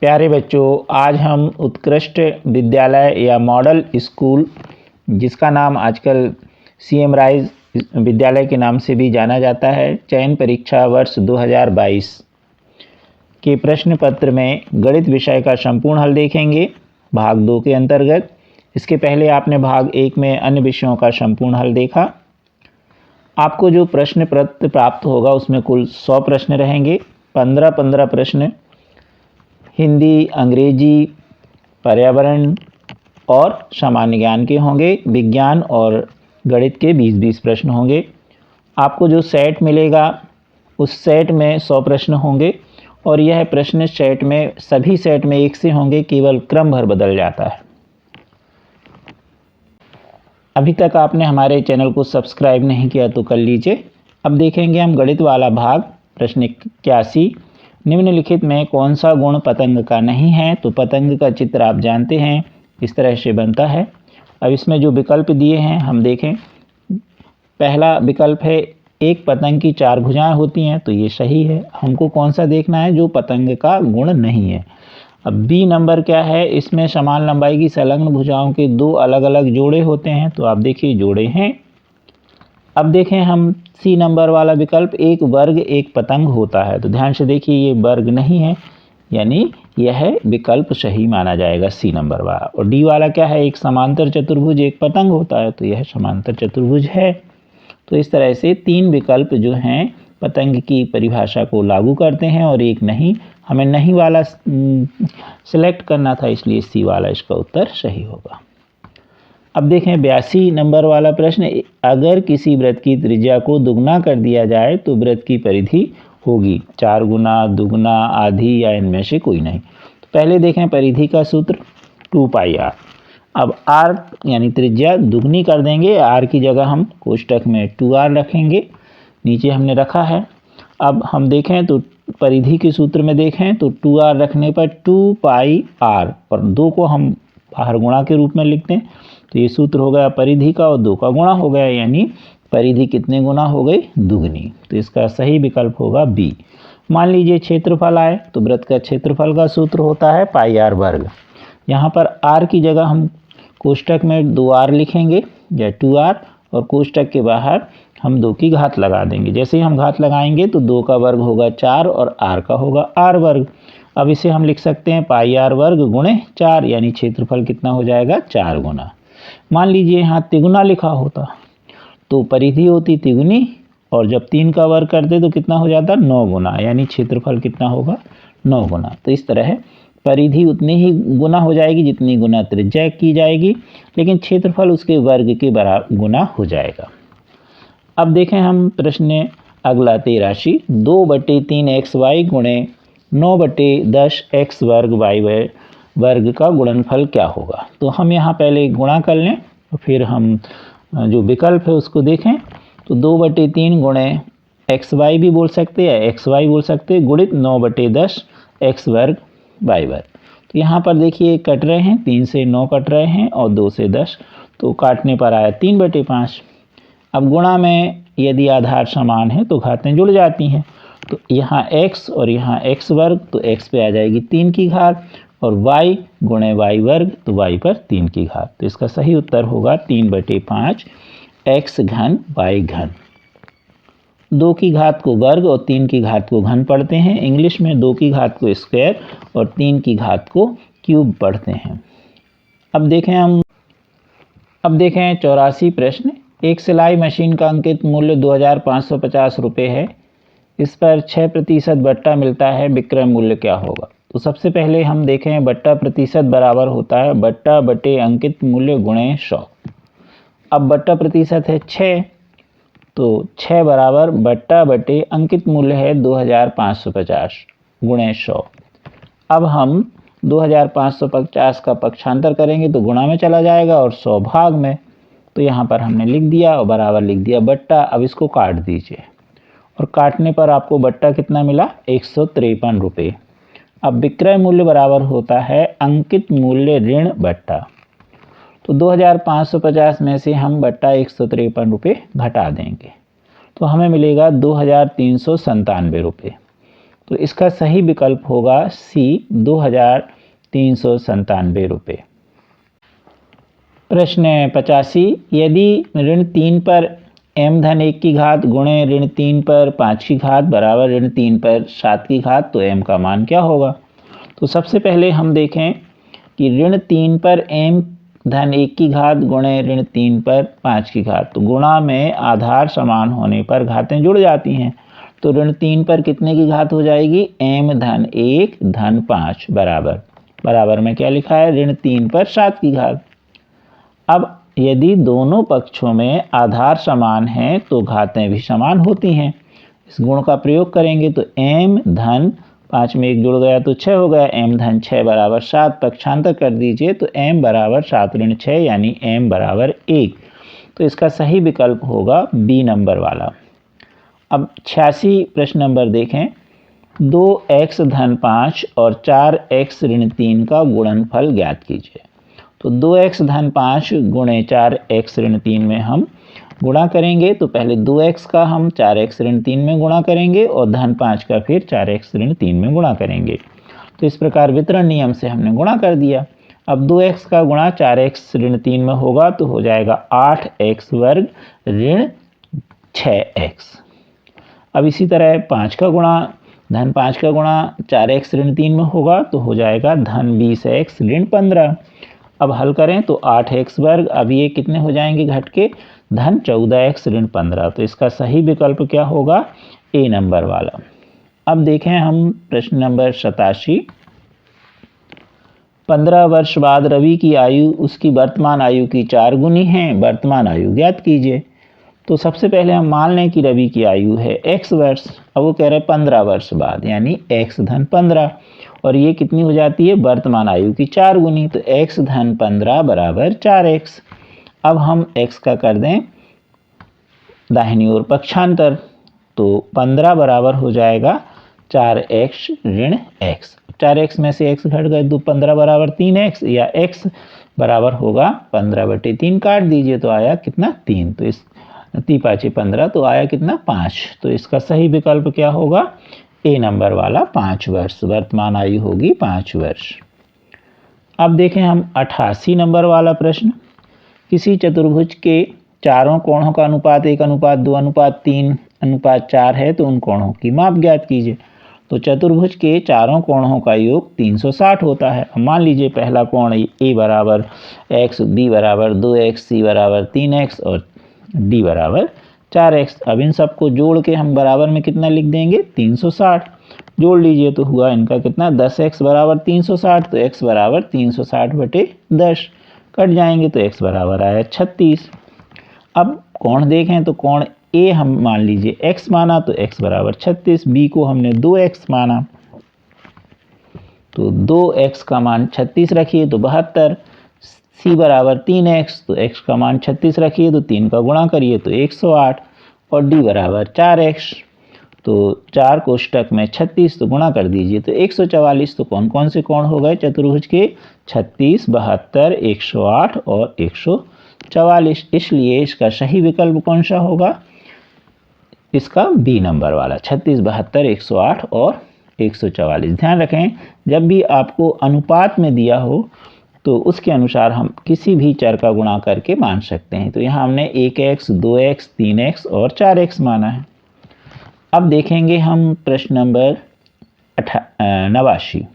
प्यारे बच्चों, आज हम उत्कृष्ट विद्यालय या मॉडल स्कूल, जिसका नाम आजकल CM राइज विद्यालय के नाम से भी जाना जाता है, चयन परीक्षा वर्ष 2022 के प्रश्न पत्र में गणित विषय का संपूर्ण हल देखेंगे भाग 2 के अंतर्गत। इसके पहले आपने भाग 1 में अन्य विषयों का संपूर्ण हल देखा। आपको जो प्रश्न पत्र प्राप्त होगा उसमें कुल 100 प्रश्न रहेंगे। 15 प्रश्न हिंदी, अंग्रेजी, पर्यावरण और सामान्य ज्ञान के होंगे। विज्ञान और गणित के 20-20 प्रश्न होंगे। आपको जो सेट मिलेगा उस सेट में 100 प्रश्न होंगे और यह प्रश्न सेट में सभी सेट में एक से होंगे, केवल क्रम भर बदल जाता है। अभी तक आपने हमारे चैनल को सब्सक्राइब नहीं किया तो कर लीजिए। अब देखेंगे हम गणित वाला भाग। प्रश्न 81, निम्नलिखित में कौन सा गुण पतंग का नहीं है? तो पतंग का चित्र आप जानते हैं इस तरह से बनता है। अब इसमें जो विकल्प दिए हैं हम देखें। पहला विकल्प है एक पतंग की 4 भुजाएं होती हैं, तो ये सही है। हमको कौन सा देखना है? जो पतंग का गुण नहीं है। अब बी नंबर क्या है? इसमें समान लंबाई की संलग्न भुजाओं के 2 अलग अलग जोड़े होते हैं, तो आप देखिए जोड़े हैं। अब देखें हम सी नंबर वाला विकल्प, एक वर्ग एक पतंग होता है, तो ध्यान से देखिए ये वर्ग नहीं है, यानी यह विकल्प सही माना जाएगा सी नंबर वाला। और डी वाला क्या है? एक समांतर चतुर्भुज एक पतंग होता है, तो यह समांतर चतुर्भुज है। तो इस तरह से 3 विकल्प जो हैं पतंग की परिभाषा को लागू करते हैं और एक नहीं। हमें नहीं वाला सिलेक्ट करना था, इसलिए सी वाला इसका उत्तर सही होगा। अब देखें 82 नंबर वाला प्रश्न, अगर किसी वृत्त की त्रिज्या को दुगना कर दिया जाए तो वृत्त की परिधि होगी 4 गुना, दुगना, आधी या इनमें से कोई नहीं। तो पहले देखें परिधि का सूत्र 2πr। अब r यानी त्रिज्या दुगनी कर देंगे, r की जगह हम कोष्टक में 2r रखेंगे, नीचे हमने रखा है। अब हम देखें तो परिधि के सूत्र में देखें तो 2r रखने पर 2πr और 2 को हम बाहर गुणा के रूप में लिखते हैं, तो ये सूत्र हो गया परिधि का और 2 का गुणा हो गया, यानी परिधि कितने गुना हो गई? दुगनी। तो इसका सही विकल्प होगा बी। मान लीजिए क्षेत्रफल आए तो वृत्त का क्षेत्रफल का सूत्र होता है πr वर्ग। यहाँ पर r की जगह हम कोष्टक में 2r लिखेंगे या 2r और कोष्टक के बाहर हम 2 की घात लगा देंगे। जैसे ही हम घात लगाएंगे तो 2 का वर्ग होगा 4 और r का होगा r वर्ग। अब इसे हम लिख सकते हैं πr वर्ग गुणे 4, यानी क्षेत्रफल कितना हो जाएगा? 4 गुना। मान लीजिए यहाँ तिगुना लिखा होता तो परिधि होती तिगुनी और जब 3 का वर्ग करते तो कितना हो जाता? 9 गुना, यानी क्षेत्रफल कितना होगा? 9 गुना। तो इस तरह परिधि उतनी ही गुना हो जाएगी जितनी गुना त्रिज्या की जाएगी, लेकिन क्षेत्रफल उसके वर्ग के बराबर गुना हो जाएगा। अब देखें हम प्रश्न अगला 83, 2/3xy गुणे 9/10x वर्ग y वर्ग का गुणनफल क्या होगा? तो हम यहाँ पहले गुणा कर लें और फिर हम जो विकल्प है उसको देखें। तो 2/3 गुणे xy भी बोल सकते हैं, xy बोल सकते हैं, गुणित 9/10 x वर्ग y वर्ग। तो यहाँ पर देखिए कट रहे हैं, 3 से 9 कट रहे हैं और 2 से 10, तो काटने पर आया 3/5। अब गुणा में यदि आधार समान है तो घातें जुड़ जाती हैं, तो यहाँ x और यहाँ x वर्ग, तो x पे आ जाएगी 3 की घात और y गुणे y वर्ग, तो y पर 3 की घात। तो इसका सही उत्तर होगा 3/5 x घन y घन। 2 की घात को वर्ग और 3 की घात को घन पढ़ते हैं। इंग्लिश में 2 की घात को स्क्वायर और 3 की घात को क्यूब पढ़ते हैं। अब देखें 84 प्रश्न, एक सिलाई मशीन का अंकित मूल्य 2550 रुपये है, इस पर 6% बट्टा मिलता है, विक्रय मूल्य क्या होगा? तो सबसे पहले हम देखें बट्टा प्रतिशत बराबर होता है बट्टा बटे अंकित मूल्य गुणे 100। अब बट्टा प्रतिशत है 6, तो 6 बराबर बट्टा बटे अंकित मूल्य है 2550 गुणे 100। अब हम 2550 का पक्षांतर करेंगे तो गुणा में चला जाएगा और 100 भाग में, तो यहाँ पर हमने लिख दिया और बराबर लिख दिया बट्टा। अब इसको काट दीजिए और काटने पर आपको बट्टा कितना मिला? 153 रुपये। अब विक्रय मूल्य बराबर होता है अंकित मूल्य ऋण बट्टा, तो 2550 में से हम बट्टा 153 रुपये घटा देंगे तो हमें मिलेगा 2397 रुपये। तो इसका सही विकल्प होगा सी 2397 रुपये। प्रश्न 85, यदि ऋण 3 पर m धन 1 की घात गुणे ऋण 3 पर 5 की घात बराबर ऋण 3 पर 7 की घात, तो m का मान क्या होगा। तो सबसे पहले हम देखें कि ऋण 3 पर m धन 1 की घात गुणे ऋण 3 पर 5 की घात, तो गुणा में आधार समान होने पर घातें जुड़ जाती हैं। तो ऋण 3 पर कितने की घात हो जाएगी, m धन 1 धन 5 बराबर में क्या लिखा है, ऋण 3 पर 7 की घात। अब यदि दोनों पक्षों में आधार समान हैं तो घातें भी समान होती हैं। इस गुण का प्रयोग करेंगे तो m धन 5 में 1 जुड़ गया तो 6 हो गया, m धन 6 बराबर 7, पक्षांतर कर दीजिए तो m बराबर 7 ऋण 6 यानी m बराबर 1। तो इसका सही विकल्प होगा बी नंबर वाला। अब 86 प्रश्न नंबर देखें, 2x धन 5 और 4x ऋण 3 का गुणनफल ज्ञात कीजिए। तो 2x धन 5 गुणे 4x ऋण 3 में हम गुणा करेंगे तो पहले 2x का हम 4x ऋण 3 में गुणा करेंगे और धन 5 का फिर 4x ऋण 3 में गुणा करेंगे। तो इस प्रकार वितरण नियम से हमने गुणा कर दिया। अब 2x का गुणा 4x ऋण 3 में होगा तो हो जाएगा 8x वर्ग ऋण 6x। अब इसी तरह 5 का गुणा धन 5 का गुणा 4x ऋण 3 में होगा तो हो जाएगा धन 20x ऋण 15। अब हल करें तो 8x वर्ग, अब ये कितने हो जाएंगे घट के, धन 14x ऋण 15। तो इसका सही विकल्प क्या होगा, ए नंबर वाला। अब देखें हम प्रश्न नंबर 87, 15 वर्ष बाद रवि की आयु उसकी वर्तमान आयु की 4 गुनी है, वर्तमान आयु ज्ञात कीजिए। तो सबसे पहले हम मान लें कि रवि की आयु है x वर्ष। अब वो कह रहे हैं 15 वर्ष बाद यानी x धन 15, और ये कितनी हो जाती है, वर्तमान आयु की 4 गुनी, तो x धन 15 बराबर 4x। अब हम x का कर दें दाहिनी ओर पक्षांतर, तो 15 बराबर हो जाएगा 4x ऋण x। 4x में से x घट गए तो 15 बराबर 3x, या x बराबर होगा 15/3, काट दीजिए तो आया कितना 3। तो इस 3 5 15, तो आया कितना 5। तो इसका सही विकल्प क्या होगा, ए नंबर वाला 5 वर्ष, वर्तमान आयु होगी 5 वर्ष। अब देखें हम 88 नंबर वाला प्रश्न, किसी चतुर्भुज के चारों कोणों का अनुपात 1:2:3:4 है तो उन कोणों की माप ज्ञात कीजिए। तो चतुर्भुज के चारों कोणों का योग 360 होता है। मान लीजिए पहला कोण ए बराबर x, बी बराबर 2x, सी बराबर 3x और डी बराबर 4x। अब इन सबको जोड़ के हम बराबर में कितना लिख देंगे, 360। जोड़ लीजिए तो हुआ इनका कितना, 10x बराबर 360, तो x बराबर 360/10, कट जाएंगे तो x बराबर आया 36। अब कोण देखें तो कोण ए हम मान लीजिए x माना तो x बराबर 36, b को हमने 2x माना तो 2x का मान 36 रखिए तो 72, c बराबर 3x तो x का मान 36 रखिए तो 3 का गुणा करिए तो 108, और d बराबर 4x तो 4 कोष्टक में 36 तो गुणा कर दीजिए तो 144। तो कौन कौन से कोण हो गए चतुर्भुज के, 36, 72, 108 और 144। इसलिए इसका सही विकल्प कौन सा होगा, इसका बी नंबर वाला, 36, 72, 108 और 144। ध्यान रखें जब भी आपको अनुपात में दिया हो तो उसके अनुसार हम किसी भी चर का गुणा करके मान सकते हैं। तो यहाँ हमने 1x, 2x, 3x और 4x माना है। अब देखेंगे हम प्रश्न नंबर 89,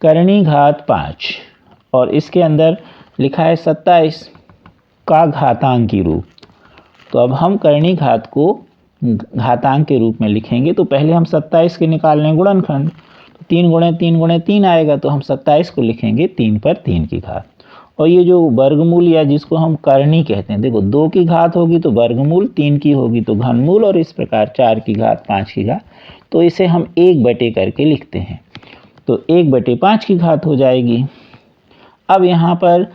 करणी घात 5 और इसके अंदर लिखा है 27 का घातांक की रूप। तो अब हम करणी घात को घातांक के रूप में लिखेंगे तो पहले हम 27 के निकाल लें गुणनखंड, तो 3 गुणे 3 गुणे 3 आएगा, तो हम 27 को लिखेंगे 3 पर 3 की घात। और ये जो वर्गमूल या जिसको हम करणी कहते हैं, देखो 2 की घात होगी तो वर्गमूल, 3 की होगी तो घनमूल, और इस प्रकार 4 की घात, 5 की घात, तो इसे हम 1/, करके लिखते हैं तो 1/5 की घात हो जाएगी। अब यहाँ पर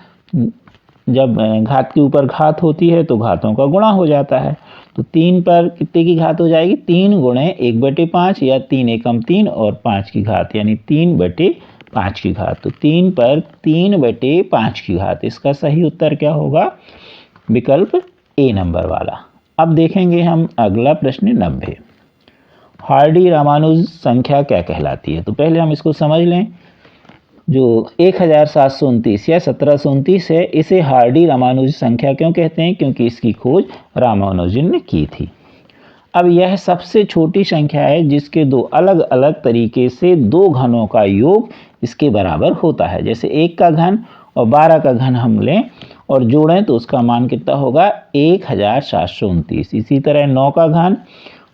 जब घात के ऊपर घात होती है तो घातों का गुणा हो जाता है, तो 3 पर कितने की घात हो जाएगी, 3 गुणे 1/5 या 3 एकम 3 और 5 की घात यानी 3/5 की घात, तो 3 पर 3/5 की घात। इसका सही उत्तर क्या होगा, विकल्प ए नंबर वाला। अब देखेंगे हम अगला प्रश्न 90, हार्डी रामानुज संख्या क्या कहलाती है? तो पहले हम इसको समझ लें। जो 1729 या 1729 है, इसे हार्डी रामानुज संख्या क्यों कहते हैं? क्योंकि इसकी खोज रामानुजन ने की थी। अब यह सबसे छोटी संख्या है जिसके दो अलग अलग तरीके से दो घनों का योग इसके बराबर होता है। जैसे 1 का घन और 12 का घन हम लें और जोड़ें तो उसका मान कितना होगा? 1729। इसी तरह 9 का घन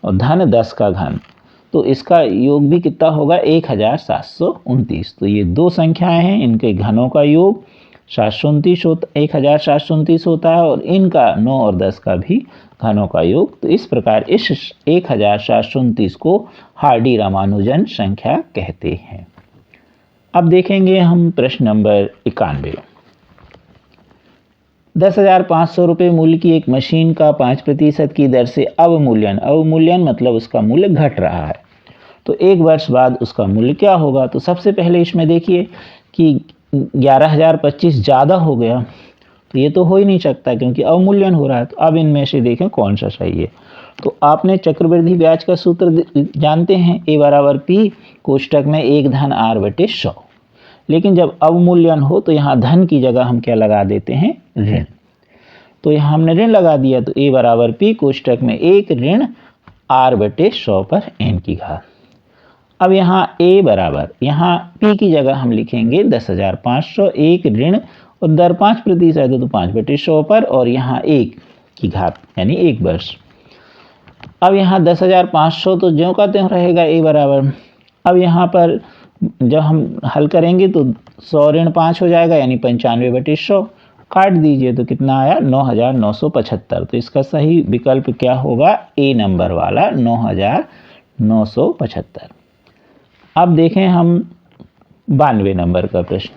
और धन 10 का घन, तो इसका योग भी कितना होगा? 1729। तो ये दो संख्याएं हैं, इनके घनों का योग 1729 होता है और इनका 9 और 10 का भी घनों का योग। तो इस प्रकार इस 1729 को हार्डी रामानुजन संख्या कहते हैं। अब देखेंगे हम प्रश्न नंबर 91। 10,500 रुपये मूल्य की एक मशीन का 5% की दर से अवमूल्यन मतलब उसका मूल्य घट रहा है, तो 1 वर्ष बाद उसका मूल्य क्या होगा? तो सबसे पहले इसमें देखिए कि 11,025 ज़्यादा हो गया, तो ये तो हो ही नहीं सकता क्योंकि अवमूल्यन हो रहा है। तो अब इनमें से देखें कौन सा सही है। तो आपने चक्रवृद्धि ब्याज का सूत्र जानते हैं, A बराबर P कोष्टक में 1 धन R/100। लेकिन जब अवमूल्यन हो तो यहाँ धन की जगह हम क्या लगा देते हैं? ऋण। तो यहाँ हमने ऋण लगा दिया, तो A बराबर P कोष्टक में 1 ऋण R/100 पर n की घात। अब यहाँ A बराबर, यहाँ P की जगह हम लिखेंगे 10,500, 1 ऋण और दर 5% है तो 5/100 पर और यहाँ 1 की घात यानी 1 वर्ष। अब यहाँ 10,500 तो ज्यों का त्यों रहेगा A बराबर। अब यहाँ पर जब हम हल करेंगे तो 100 ऋण 5 हो जाएगा यानी 95/100, काट दीजिए तो कितना आया? 9,975। तो इसका सही विकल्प क्या होगा? A नंबर वाला 9,975। अब देखें हम 92 नंबर का प्रश्न।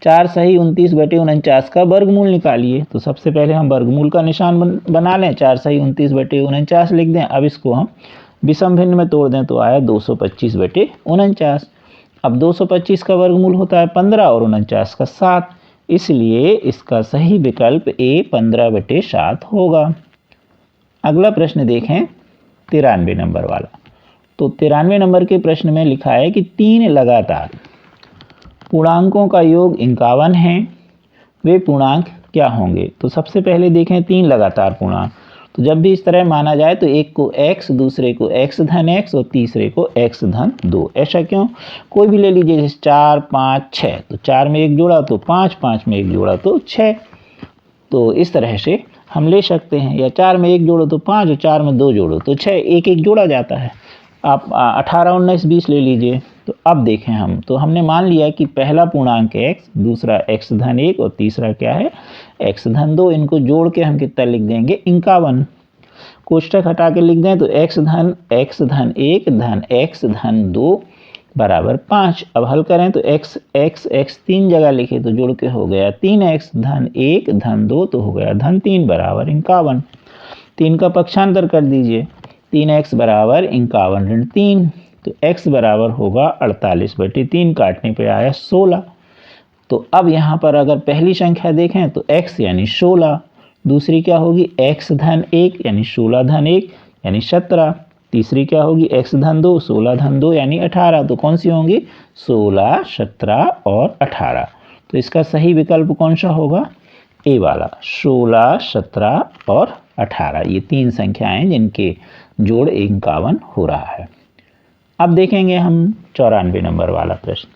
4 सही 29/49 का वर्गमूल निकालिए। तो सबसे पहले हम वर्गमूल का निशान बना लें। 4 सही 29/49 लिख दें। अब इसको हम विषम भिन्न में तोड़ दें तो आया 225/49। अब 225 का वर्गमूल होता है 15 और 49 का 7, इसलिए इसका सही विकल्प A 15/7 होगा। अगला प्रश्न देखें 93 नंबर वाला। तो 93 नंबर के प्रश्न में लिखा है कि 3 लगातार पूर्णांकों का योग 51 है, वे पूर्णांक क्या होंगे? तो सबसे पहले देखें 3 लगातार पूर्णांक। तो जब भी इस तरह माना जाए तो एक को x, दूसरे को x धन x और तीसरे को x धन 2। ऐसा क्यों? कोई भी ले लीजिए, जैसे 4, 5, 6, तो 4 में 1 जोड़ा तो 5, 5 में 1 जोड़ा तो 6। तो इस तरह से हम ले सकते हैं, या 4 में 1 जोड़ो तो 5 और 4 में 2 जोड़ो तो 6, एक एक जोड़ा जाता है। आप 18, 19, 20 ले लीजिए। तो अब देखें हम, तो हमने मान लिया कि पहला पूर्णांक है x, दूसरा x धन 1 और तीसरा क्या है? x धन 2। इनको जोड़ के हम कितना लिख देंगे? 51। कोष्टक हटा के लिख दें तो x धन 1 धन x धन 2 बराबर 5। अब हल करें तो x 3 जगह लिखे तो जोड़ के हो गया 3x धन 1 धन 2, तो हो गया धन 3 बराबर 51। 3 का पक्षांतर कर दीजिए, 3x बराबर 51 ऋण 3, तो x बराबर होगा 48/3, काटने पे आया 16। तो अब यहाँ पर अगर पहली संख्या देखें तो x यानी 16, दूसरी क्या होगी? x धन 1 यानी 16 धन 1 यानी 17, तीसरी क्या होगी? x धन 2 16 धन 2 यानी 18। तो कौन सी होंगी? 16, 17 और 18। तो इसका सही विकल्प कौन सा होगा? A वाला 16, 17 और 18। ये 3 संख्याएं जिनके जोड़ 51 हो रहा है। अब देखेंगे हम 94 नंबर वाला प्रश्न।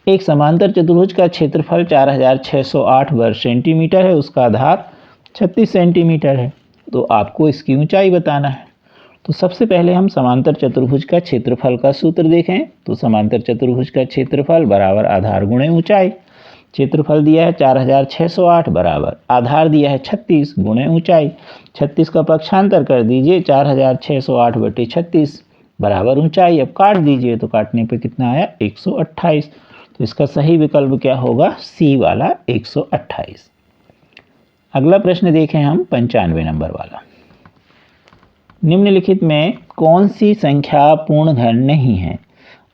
एक समांतर चतुर्भुज का क्षेत्रफल 4608 वर्ग सेंटीमीटर है, उसका आधार 36 सेंटीमीटर है, तो आपको इसकी ऊंचाई बताना है। तो सबसे पहले हम समांतर चतुर्भुज का क्षेत्रफल का सूत्र देखें। तो समांतर चतुर्भुज का क्षेत्रफल बराबर आधार गुणे ऊंचाई। क्षेत्रफल दिया है 4608 बराबर आधार दिया है 36 गुणे ऊंचाई। 36 का पक्षांतर कर दीजिए, 4608/36 बराबर ऊंचाई। अब काट दीजिए तो काटने पे कितना आया? 128। तो इसका सही विकल्प क्या होगा? सी वाला 128। अगला प्रश्न देखें हम 95 नंबर वाला। निम्नलिखित में कौन सी संख्या पूर्ण घन नहीं है?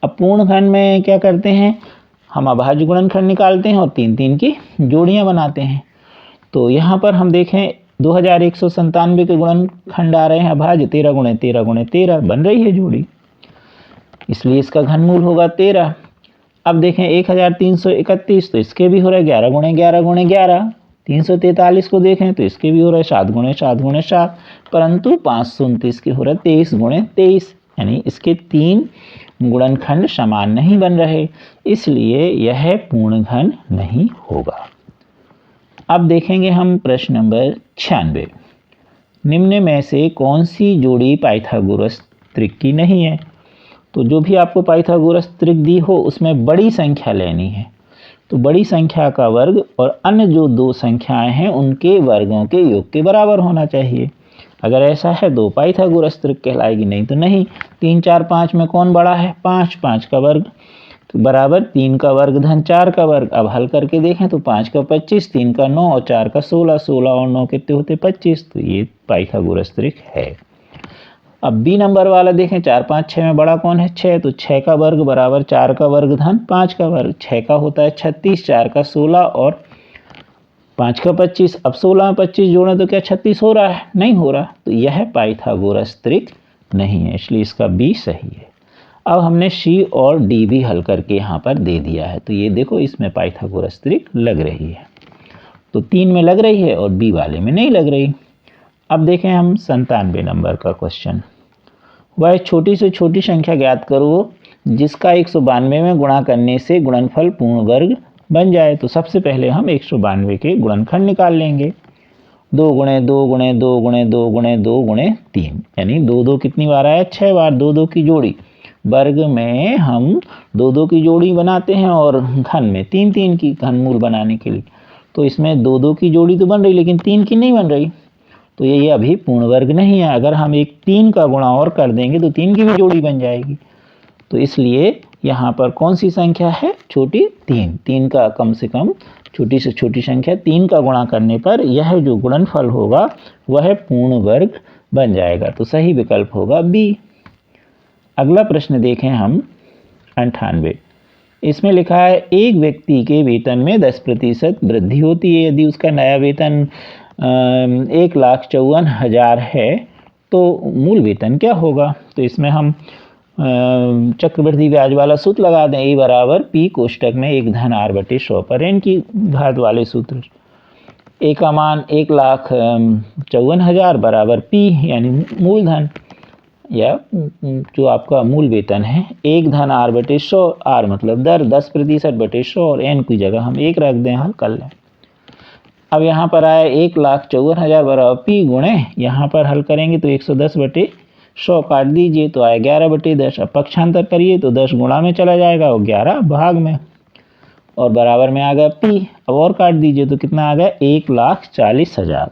अब पूर्ण घन में क्या करते हैं? हम अभाज्य गुणनखंड निकालते हैं और 3 3 की जोड़ियां बनाते हैं। तो यहाँ पर हम देखें 2197 के गुणनखंड आ रहे हैं अभाज्य 13 गुणे 13 गुणे 13 बन रही है जोड़ी, इसलिए इसका घनमूल होगा 13। अब देखें 1331 तो इसके भी हो रहा है 11 गुणे 11 गुणे 11। 343 को देखें तो इसके भी हो रहा है 7 गुणे 7 गुणे 7, परंतु 529 के हो रहा है 23 गुणे 23, यानी इसके 3 गुणनखंड समान नहीं बन रहे, इसलिए यह पूर्ण घन नहीं होगा। अब देखेंगे हम प्रश्न नंबर 96। निम्न में से कौन सी जोड़ी पाइथागोरस त्रिक की नहीं है? तो जो भी आपको पाइथागोरस त्रिक दी हो उसमें बड़ी संख्या लेनी है, तो बड़ी संख्या का वर्ग और अन्य जो दो संख्याएं हैं उनके वर्गों के योग के बराबर होना चाहिए। अगर ऐसा है तो पाइथागोरस त्रिक कहलाएगी, नहीं तो नहीं। 3 4 5 में कौन बड़ा है? 5, 5 का वर्ग तो बराबर 3 का वर्ग धन 4 का वर्ग। अब हल करके देखें तो 5 का 25, 3 का 9 और 4 का 16, 16 और 9 कितने होते? 25। तो ये पाइथागोरस त्रिक है। अब बी नंबर वाला देखें 4 5 6 में बड़ा कौन है? 6, तो 6 का वर्ग बराबर 4 का वर्ग धन 5 का वर्ग। 6 का होता है 36, 4 का 16 और 5 का 25। अब 16 में 25 जोड़ें तो क्या 36 हो रहा है? नहीं हो रहा, तो यह पाइथागोरस त्रिक नहीं है, इसलिए इसका बी सही है। अब हमने सी और डी भी हल करके यहाँ पर दे दिया है, तो ये देखो इसमें पाइथागोरस त्रिक लग रही है, तो 3 में लग रही है और बी वाले में नहीं लग रही। अब देखें हम 97 नंबर का क्वेश्चन। वह छोटी से छोटी संख्या ज्ञात करो जिसका 192 में गुणा करने से गुणनफल पूर्ण वर्ग बन जाए। तो सबसे पहले हम 192 के गुणनखंड निकाल लेंगे। 2 गुणे 2 गुणे 2 गुणे 2 गुणे 2 गुणे 3, यानी 2 2 कितनी बार आया? 6 बार। 2 2 की जोड़ी वर्ग में हम 2 2 की जोड़ी बनाते हैं और घन में 3 3 की घनमूल बनाने के लिए, तो इसमें 2 2 की जोड़ी तो बन रही लेकिन 3 की नहीं बन रही, तो ये अभी पूर्ण वर्ग नहीं है। अगर हम एक 3 का गुणा और कर देंगे तो 3 की भी जोड़ी बन जाएगी, तो इसलिए यहाँ पर कौन सी संख्या है? छोटी 3। 3 का कम से कम छोटी से छोटी संख्या 3 का गुणा करने पर यह जो गुणनफल होगा वह पूर्ण वर्ग बन जाएगा, तो सही विकल्प होगा बी। अगला प्रश्न देखें हम 98। इसमें लिखा है एक व्यक्ति के वेतन में 10% वृद्धि होती है यदि उसका नया वेतन 1,54,000 है तो मूल वेतन क्या होगा? तो इसमें हम चक्रवृद्धि ब्याज वाला सूत्र लगा दें। ए बराबर पी कोष्टक में 1 धन आर बटे 100 पर एन की घात वाले सूत्र। ए का मान 1,54,000 बराबर पी यानी मूलधन या जो आपका मूल वेतन है 1 धन आर बटे 100, आर मतलब दर 10% बटे 100 और एन की जगह हम 1 रख दें, हल कर लें। अब यहाँ पर आया 1,54,000 बराबर पी गुणे, यहाँ पर हल करेंगे तो 110 बटे 100 काट दीजिए तो आया 11 बटे 10। अब पक्षांतर करिए तो 10 गुणा में चला जाएगा और 11 भाग में, और बराबर में आ गया पी। अब और काट दीजिए तो कितना आ गया? 1,40,000।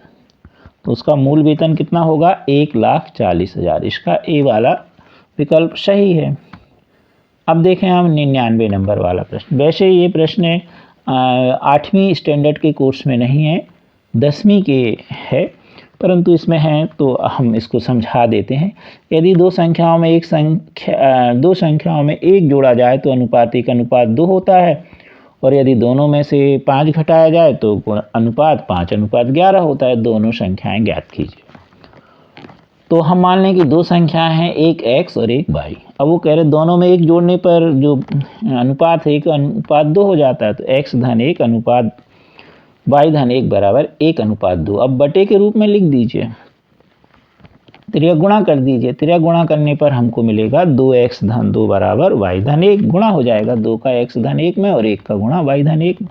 तो उसका मूल वेतन कितना होगा? 1,40,000। इसका ए वाला विकल्प सही है। अब देखें हम 99 नंबर वाला प्रश्न। वैसे ये प्रश्न 8वीं स्टैंडर्ड के कोर्स में नहीं है, 10वीं के है, परंतु इसमें है तो हम इसको समझा देते हैं। यदि दो संख्याओं में एक जोड़ा जाए तो अनुपात 1 अनुपात 2 होता है, और यदि दोनों में से 5 घटाया जाए तो अनुपात 5 अनुपात 11 होता है। दोनों संख्याएं ज्ञात कीजिए। तो हम मान लें कि दो संख्याएं हैं, एक x और एक y। अब वो कह रहे दोनों में एक जोड़ने पर जो अनुपात है 1 अनुपात 2 हो जाता है, तो x धन 1 अनुपात y धन 1 बराबर 1 अनुपात 2। अब बटे के रूप में लिख दीजिए, त्रिया गुणा कर दीजिए। त्रिया गुणा करने पर हमको मिलेगा 2x धन 2 बराबर y धन 1, गुणा हो जाएगा 2 का x धन 1 में और 1 का गुणा y धन 1 में।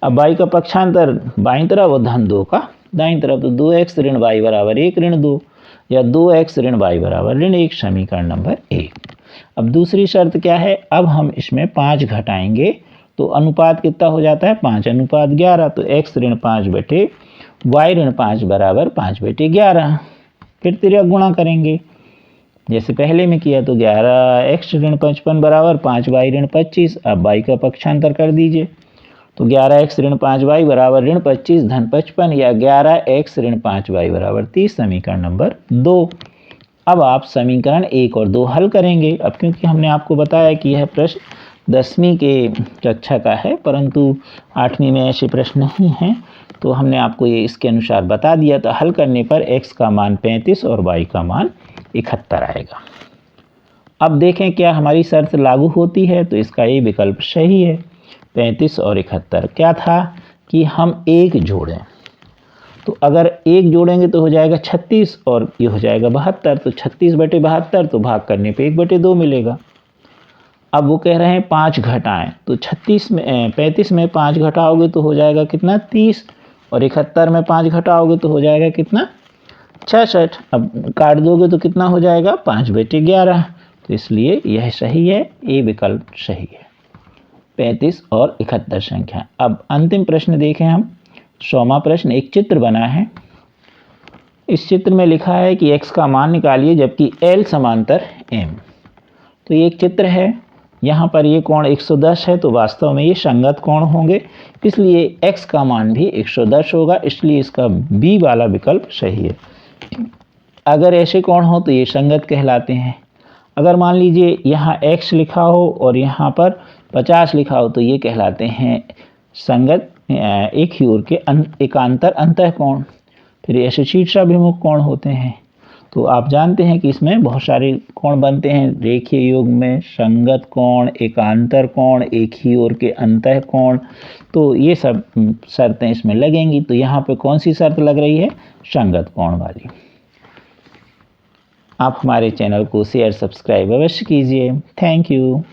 अब y का पक्षांतर बाईं तरफ और धन 2 का दाईं तरफ, तो 2x ऋण y बराबर 1 ऋण 2 या 2x ऋण y बराबर ऋण 1, समीकरण नंबर 1। अब दूसरी शर्त क्या है? अब हम इसमें 5 घटाएंगे तो अनुपात कितना हो जाता है? 5 अनुपात 11। तो x ऋण 5 बटे y ऋण 5 बराबर 5 बटे 11। फिर त्रिया गुणा करेंगे जैसे पहले में किया, तो 11x ऋण 55 बराबर 5y ऋण 25। अब y का पक्षांतर कर दीजिए तो 11x ऋण 5y बराबर ऋण 25 धन 55 या 11x ऋण 5y बराबर 30, समीकरण नंबर 2। अब आप समीकरण 1 और 2 हल करेंगे। अब क्योंकि हमने आपको बताया कि यह प्रश्न 10वीं के कक्षा का है, परंतु 8वीं में ऐसे प्रश्न नहीं हैं, तो हमने आपको ये इसके अनुसार बता दिया। तो हल करने पर x का मान 35 और y का मान 71 आएगा। अब देखें क्या हमारी शर्त लागू होती है, तो इसका ये विकल्प सही है। 35 और 71 क्या था कि हम एक जोड़ें, तो अगर एक जोड़ेंगे तो हो जाएगा 36 और ये हो जाएगा 72। तो 36/72 तो भाग करने पे 1/2 मिलेगा। अब वो कह रहे हैं 5 घटाएं, तो 35 में 5 घटाओगे तो हो जाएगा कितना 30 और 71 में 5 घटाओगे तो हो जाएगा कितना 66। अब काट दोगे तो कितना हो जाएगा 5/11। तो इसलिए यह सही है, ए विकल्प सही है। 35 और 71 संख्या। अब अंतिम प्रश्न देखें हम। 100वां प्रश्न, एक चित्र बना है। इस चित्र में लिखा है कि x का मान निकालिए जबकि L समांतर M। तो ये एक चित्र है, यहाँ पर ये कोण 110 है, तो वास्तव में ये संगत कोण होंगे, इसलिए x का मान भी 110 होगा, इसलिए इसका B वाला विकल्प सही है। अगर ऐसे कोण हो तो ये संगत कहलाते हैं। अगर मान लीजिए यहाँ x लिखा हो और यहाँ पर 50 लिखा हो तो ये कहलाते हैं संगत एक ही ओर के एकांतर अंतः कोण। फिर ऐसे शीर्षाभिमुख कोण होते हैं। तो आप जानते हैं कि इसमें बहुत सारे कोण बनते हैं, रेखीय युग्म में संगत कोण, एकांतर कोण, एक ही ओर के अंतः कोण। तो ये सब शर्तें इसमें लगेंगी। तो यहाँ पे कौन सी शर्त लग रही है, संगत कोण वाली। आप हमारे चैनल को शेयर सब्सक्राइब अवश्य कीजिए। Thank you.